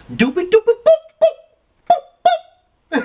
Doopy doopy boop boop boop boop.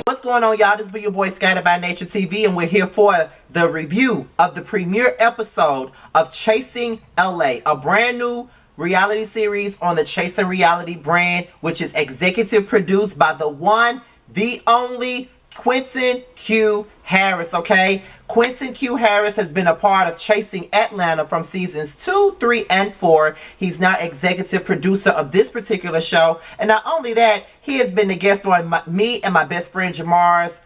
What's going on, y'all? This is your boy Scattered by Nature TV, and we're here for the review of the premiere episode of Chasing LA, a brand new reality series on the Chasing Reality brand, which is executive produced by the one, the only Quentin Q. Harris, okay? Quentin Q. Harris has been a part of Chasing Atlanta from seasons 2, 3, and 4. He's now executive producer of this particular show. And not only that, he has been a guest on me and my best friend Jamar's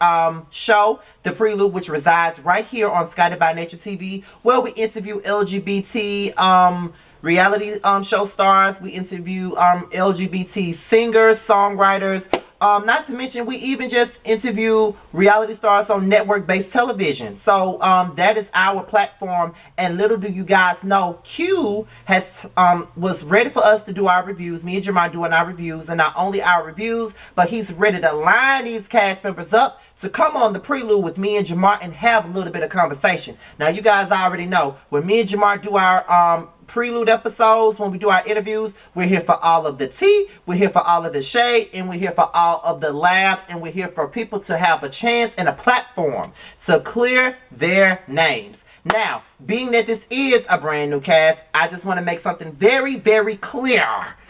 show, The Prelude, which resides right here on Scattered by Nature TV, where we interview LGBT reality show stars. We interview LGBT singers, songwriters. Not to mention, we even just interview reality stars on network-based television. So that is our platform. And little do you guys know, Q has was ready for us to do our reviews. Me and Jamar doing our reviews, and not only our reviews, but he's ready to line these cast members up to come on The Prelude with me and Jamar and have a little bit of conversation. Now, you guys already know when me and Jamar do our Prelude episodes, when we do our interviews, we're here for all of the tea, we're here for all of the shade, and we're here for all of the laughs, and we're here for people to have a chance and a platform to clear their names. Now, being that this is a brand new cast, I just want to make something very, very clear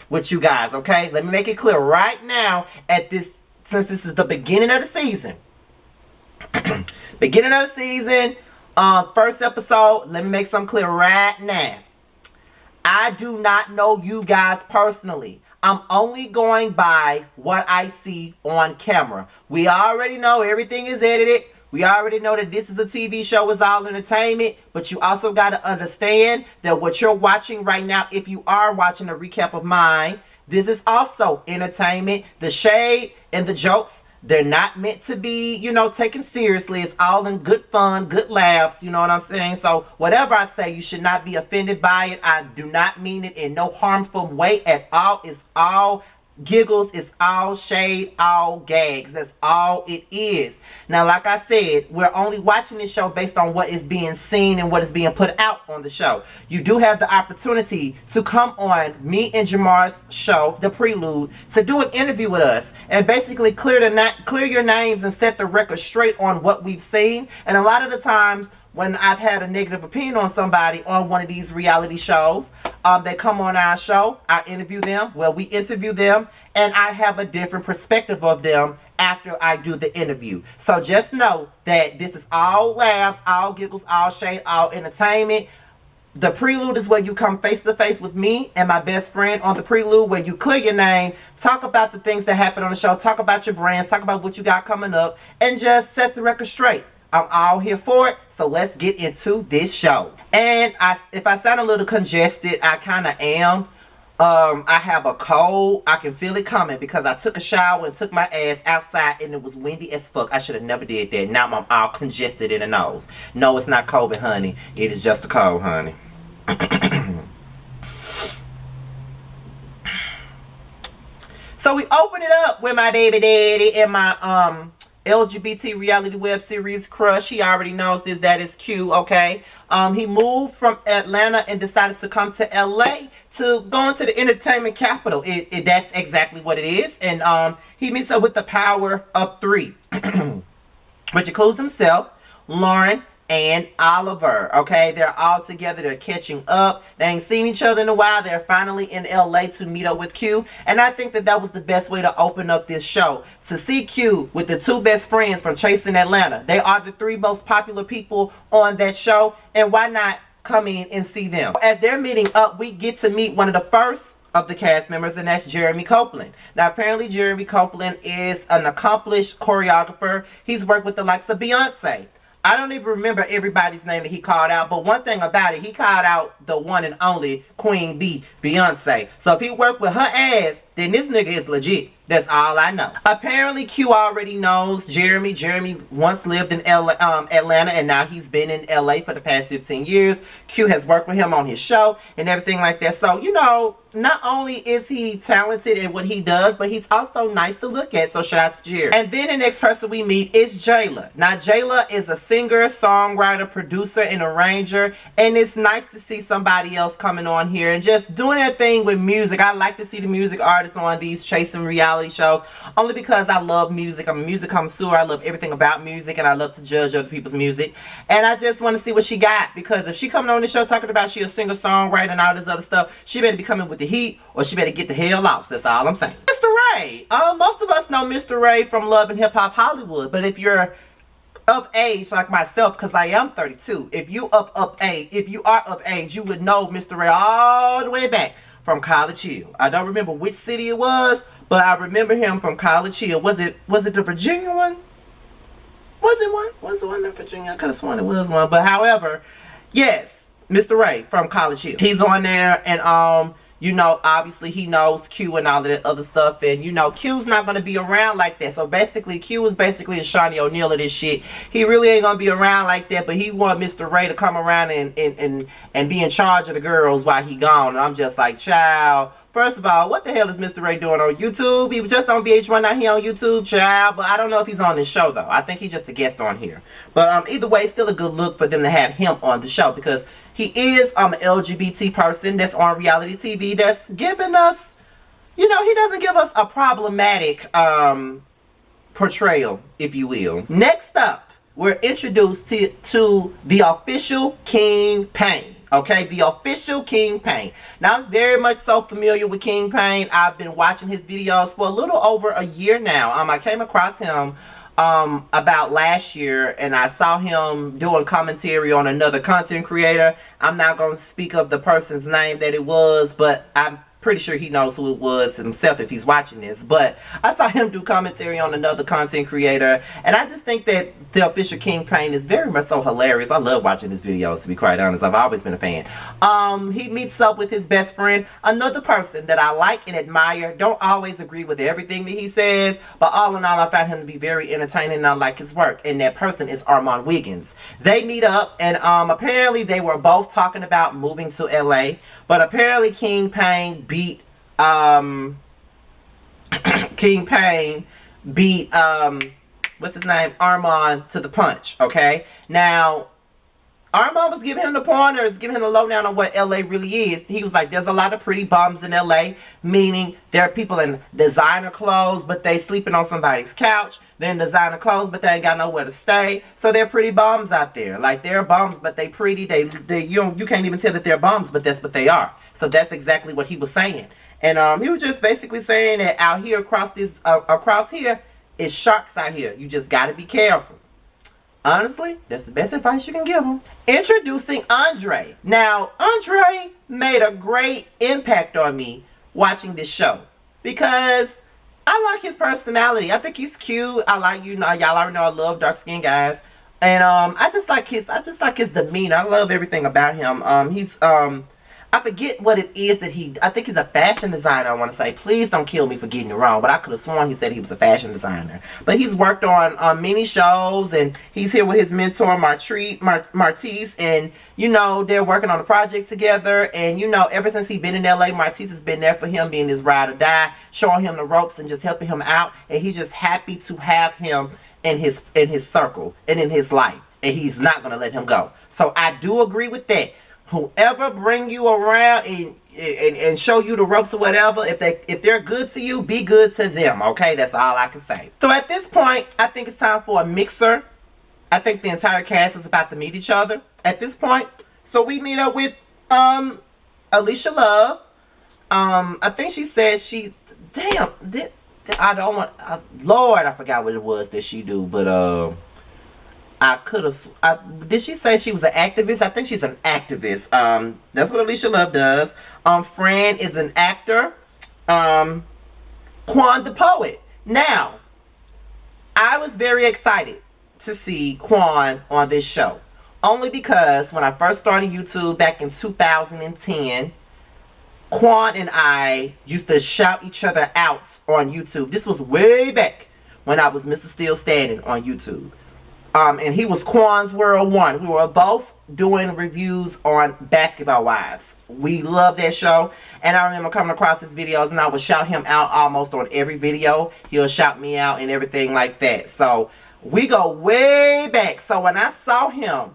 with you guys, okay? Let me make it clear right now since this is the beginning of the season. Beginning of the season, first episode, let me make something clear right now. I do not know you guys personally. I'm only going by what I see on camera. We already know everything is edited. We already know that this is a TV show, it's all entertainment. But you also got to understand that what you're watching right now, if you are watching a recap of mine, this is also entertainment. The shade and the jokes, they're not meant to be, taken seriously. It's all in good fun, good laughs, you know what I'm saying? So whatever I say, you should not be offended by it. I do not mean it in no harmful way at all. It's all giggles, it's all shade, all gags. That's all it is. Now, like I said, we're only watching this show based on what is being seen and what is being put out on the show. You do have the opportunity to come on me and Jamar's show, The Prelude, to do an interview with us and basically clear your names and set the record straight on what we've seen. And a lot of the times when I've had a negative opinion on somebody on one of these reality shows, they come on our show, I interview them, we interview them, and I have a different perspective of them after I do the interview. So just know that this is all laughs, all giggles, all shade, all entertainment. The Prelude is where you come face to face with me and my best friend on The Prelude, where you clear your name, talk about the things that happen on the show, talk about your brands, talk about what you got coming up, and just set the record straight. I'm all here for it, so let's get into this show. And if I sound a little congested, I kind of am. I have a cold. I can feel it coming because I took a shower and took my ass outside and it was windy as fuck. I should have never did that. Now I'm all congested in the nose. No, it's not COVID, honey. It is just a cold, honey. So we open it up with my baby daddy and my LGBT reality web series crush. He already knows this. That is Q, okay? He moved from Atlanta and decided to come to LA to go into the entertainment capital. That's exactly what it is. And he meets up with the power of 3, which includes himself, Lauren, and Oliver, okay? They're all together. They're catching up. They ain't seen each other in a while. They're finally in LA to meet up with Q. And I think that was the best way to open up this show. To see Q with the 2 best friends from Chasing Atlanta. They are the 3 most popular people on that show. And why not come in and see them? As they're meeting up, we get to meet one of the first of the cast members, and that's Jeremy Copeland. Now, apparently Jeremy Copeland is an accomplished choreographer. He's worked with the likes of Beyonce. I don't even remember everybody's name that he called out, but one thing about it, he called out the one and only Queen Bee, Beyonce. So if he worked with her ass, then this nigga is legit. That's all I know. Apparently, Q already knows Jeremy. Jeremy once lived in Atlanta, and now he's been in LA for the past 15 years. Q has worked with him on his show and everything like that. So, you know, not only is he talented in what he does, but he's also nice to look at. So, shout out to Jeremy. And then the next person we meet is Jayla. Now, Jayla is a singer, songwriter, producer, and arranger. And it's nice to see somebody else coming on here and just doing their thing with music. I like to see the music artists on these chasing reality shows, only because I love music. I'm a music connoisseur. I love everything about music, and I love to judge other people's music. And I just want to see what she got, because if she coming on the show talking about she a singer, songwriter, and all this other stuff, she better be coming with the heat, or she better get the hell off. That's all I'm saying. Mr. Ray. Most of us know Mr. Ray from Love and Hip Hop Hollywood, but if you're of age like myself, because I am 32, if you are of age, you would know Mr. Ray all the way back from College Hill. I don't remember which city it was, but I remember him from College Hill. Was it the Virginia one? Was it one? Was it one in Virginia? I could have sworn it was one. But however, yes, Mr. Ray from College Hill. He's on there, and you know, obviously he knows Q and all of that other stuff, and you know, Q's not gonna be around like that. So basically, Q is basically a Shawnee O'Neal of this shit. He really ain't gonna be around like that, but he want Mr. Ray to come around and be in charge of the girls while he gone. And I'm just like, child. First of all, what the hell is Mr. Ray doing on YouTube? He was just on VH1, now he on YouTube, child. But I don't know if he's on this show, though. I think he's just a guest on here. But either way, it's still a good look for them to have him on the show, because he is an LGBT person that's on reality TV that's giving us, you know, he doesn't give us a problematic portrayal, if you will. Next up, we're introduced to the official King Payne. Okay, the official King Payne. Now, I'm very much so familiar with King Payne. I've been watching his videos for a little over a year now. I came across him about last year, and I saw him doing commentary on another content creator. I'm not going to speak of the person's name that it was, but I'm pretty sure he knows who it was himself if he's watching this. But I saw him do commentary on another content creator, and I just think that the official King Payne is very much so hilarious. I love watching his videos, to be quite honest. I've always been a fan. He meets up with his best friend, another person that I like and admire. Don't always agree with everything that he says, but all in all, I found him to be very entertaining, and I like his work. And that person is Armand Wiggins. They meet up, and apparently they were both talking about moving to LA, but apparently King Payne beat what's his name, Armand, to the punch. Okay, now Armand was giving him the pointers, giving him the lowdown on what LA really is. He was like, there's a lot of pretty bums in LA, meaning there are people in designer clothes, but they sleeping on somebody's couch. They're in designer clothes, but they ain't got nowhere to stay. So they're pretty bums out there. Like, they're bums, but they pretty. You can't even tell that they're bums, but that's what they are. So that's exactly what he was saying. And he was just basically saying that out here across here, it's sharks out here. You just got to be careful. Honestly, that's the best advice you can give them. Introducing Andre. Now, Andre made a great impact on me watching this show, because I like his personality. I think he's cute. I like, you know, y'all already know I love dark skinned guys. And I just like his demeanor. I love everything about him. I forget what it is that I think he's a fashion designer, I want to say. Please don't kill me for getting it wrong, but I could have sworn he said he was a fashion designer. But he's worked on many shows, and he's here with his mentor, Martise, and, you know, they're working on a project together. And, you know, ever since he's been in LA, Martise has been there for him, being his ride or die, showing him the ropes and just helping him out. And he's just happy to have him in his circle and in his life. And he's not going to let him go. So I do agree with that. Whoever bring you around and show you the ropes or whatever, if they're good to you, be good to them. Okay, that's all I can say. So at this point, I think it's time for a mixer. I think the entire cast is about to meet each other at this point. So we meet up with Alicia Love. I think she said Lord, I forgot what it was that she do, but did she say she was an activist? I think she's an activist. That's what Alicia Love does. Fran is an actor. Quan the poet. Now, I was very excited to see Quan on this show, only because when I first started YouTube back in 2010, Quan and I used to shout each other out on YouTube. This was way back when I was Mr. Still Standing on YouTube. And he was Quan's World 1. We were both doing reviews on Basketball Wives. We loved that show. And I remember coming across his videos and I would shout him out almost on every video. He'll shout me out and everything like that. So we go way back. So when I saw him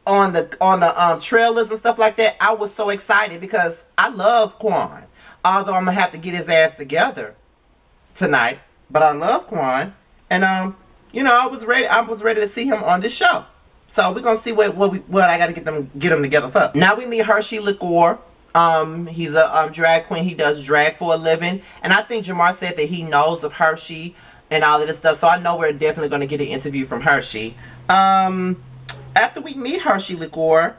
on the trailers and stuff like that, I was so excited because I love Quan. Although I'm going to have to get his ass together tonight. But I love Quan. And you know, I was ready to see him on this show. So we're gonna see what I gotta get them together for. Now we meet Hershey Liqueur. He's a drag queen. He does drag for a living. And I think Jamar said that he knows of Hershey and all of this stuff. So I know we're definitely gonna get an interview from Hershey. After we meet Hershey Liqueur,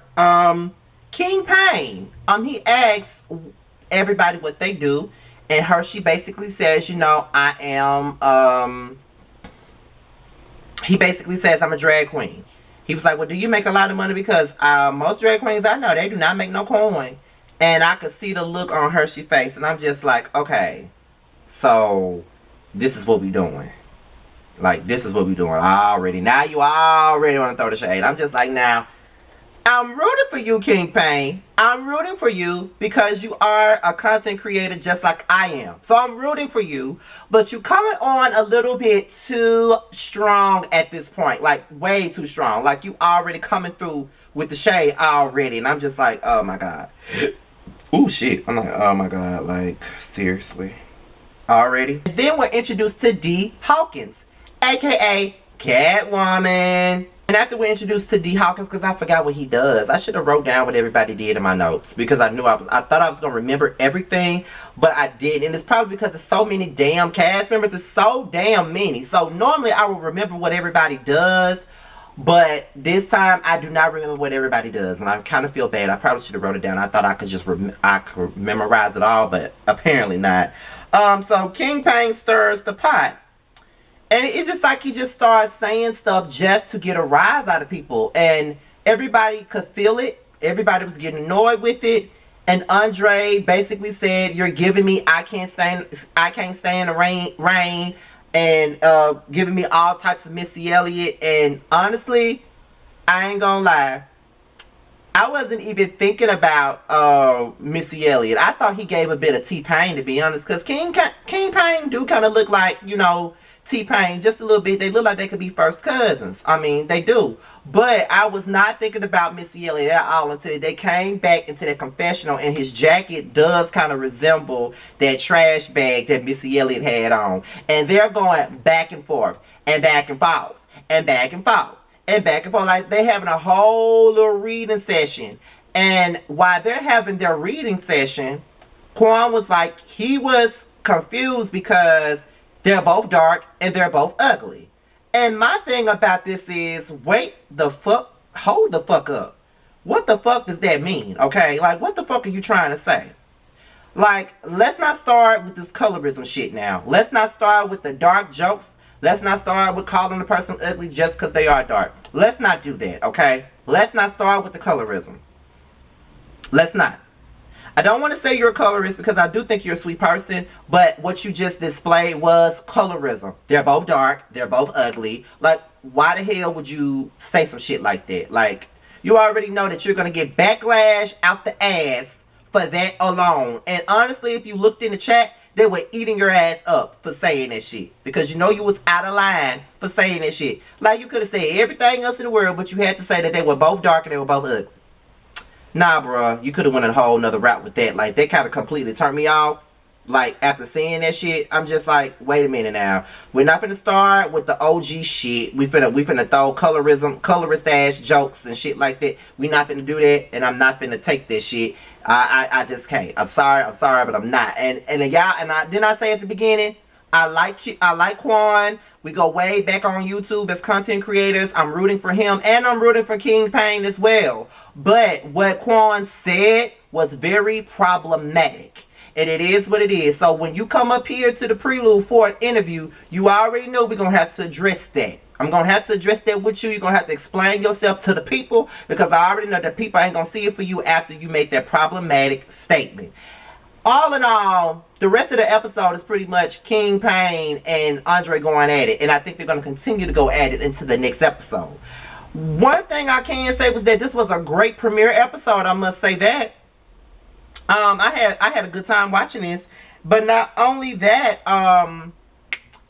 King Payne, he asks everybody what they do, and Hershey basically says, you know, I am he basically says I'm a drag queen. He was like, well, do you make a lot of money? Because most drag queens I know, they do not make no coin. And I could see the look on Hershey's face. And I'm just like, okay, so this is what we doing. Like, this is what we doing already. Now you already want to throw the shade. I'm just like, now, I'm rooting for you, King Payne. I'm rooting for you because you are a content creator just like I am. So I'm rooting for you. But you coming on a little bit too strong at this point. Like, way too strong. Like, you already coming through with the shade already. And I'm just like, oh my God. Ooh, shit. I'm like, oh my God. Like, seriously. Already? And then we're introduced to D. Hawkins, a.k.a. Catwoman. And after we're introduced to D. Hawkins, because I forgot what he does. I should have wrote down what everybody did in my notes. Because I thought I was going to remember everything. But I didn't. And it's probably because there's so many damn cast members. It's so damn many. So normally I will remember what everybody does. But this time I do not remember what everybody does. And I kind of feel bad. I probably should have wrote it down. I thought I could just memorize it all. But apparently not. So King Payne stirs the pot. And it's just like he just started saying stuff just to get a rise out of people. And everybody could feel it. Everybody was getting annoyed with it. And Andre basically said, you're giving me, I can't stand the rain. And giving me all types of Missy Elliott. And honestly, I ain't gonna lie, I wasn't even thinking about Missy Elliott. I thought he gave a bit of T-Pain, to be honest. Because King Payne do kind of look like, you know, T-Pain just a little bit. They look like they could be first cousins. I mean, they do. But I was not thinking about Missy Elliott at all until they came back into that confessional, and his jacket does kind of resemble that trash bag that Missy Elliott had on. And they're going back and forth and back and forth and back and forth and back and forth. Like they're having a whole little reading session. And while they're having their reading session, Quan was like, he was confused because they're both dark and they're both ugly. And my thing about this is, wait the fuck, hold the fuck up. What the fuck does that mean? Okay, like what the fuck are you trying to say? Like, let's not start with this colorism shit now. Let's not start with the dark jokes. Let's not start with calling the person ugly just because they are dark. Let's not do that, okay? Let's not start with the colorism. Let's not. I don't want to say you're a colorist because I do think you're a sweet person, but what you just displayed was colorism. They're both dark. They're both ugly. Like, why the hell would you say some shit like that? Like, you already know that you're going to get backlash out the ass for that alone. And honestly, if you looked in the chat, they were eating your ass up for saying that shit. Because you know you was out of line for saying that shit. Like, you could have said everything else in the world, but you had to say that they were both dark and they were both ugly. Nah, bruh, you could have went a whole nother route with that. Like, that kind of completely turned me off. Like, after seeing that shit, I'm just like, wait a minute now. We're not finna start with the OG shit. We finna throw colorist ass jokes and shit like that. We not finna do that, and I'm not finna take this shit. I just can't. I'm sorry, but I'm not. And y'all, didn't I say at the beginning, I like Quan. We go way back on YouTube as content creators. I'm rooting for him, and I'm rooting for King Payne as well. But what Quan said was very problematic. And it is what it is. So when you come up here to the prelude for an interview, you already know we're going to have to address that. I'm going to have to address that with you. You're going to have to explain yourself to the people, because I already know the people ain't going to see it for you after you make that problematic statement. all in all, the rest of the episode is pretty much King Payne and Andre going at it, and I think they're going to continue to go at it into the next episode. One thing I can say was that this was a great premiere episode. I must say that. I had a good time watching this, but not only that,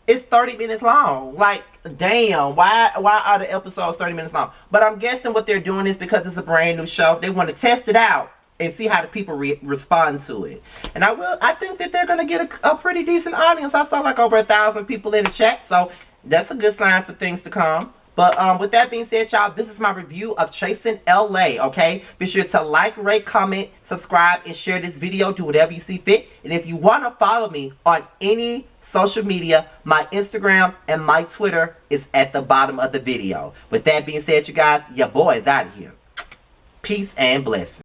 it's 30 minutes long. Like, damn, why are the episodes 30 minutes long? But I'm guessing what they're doing is because it's a brand new show. They want to test it out and see how the people respond to it. And I think that they're gonna get a pretty decent audience. I saw like over 1,000 people in the chat, so that's a good sign for things to come. But with that being said, y'all, this is my review of Chasing LA, okay? Be sure to like, rate, comment, subscribe, and share this video. Do whatever you see fit. And if you want to follow me on any social media, my Instagram and my Twitter is at the bottom of the video. With that being said, you guys, your boy is out of here. Peace and blessings.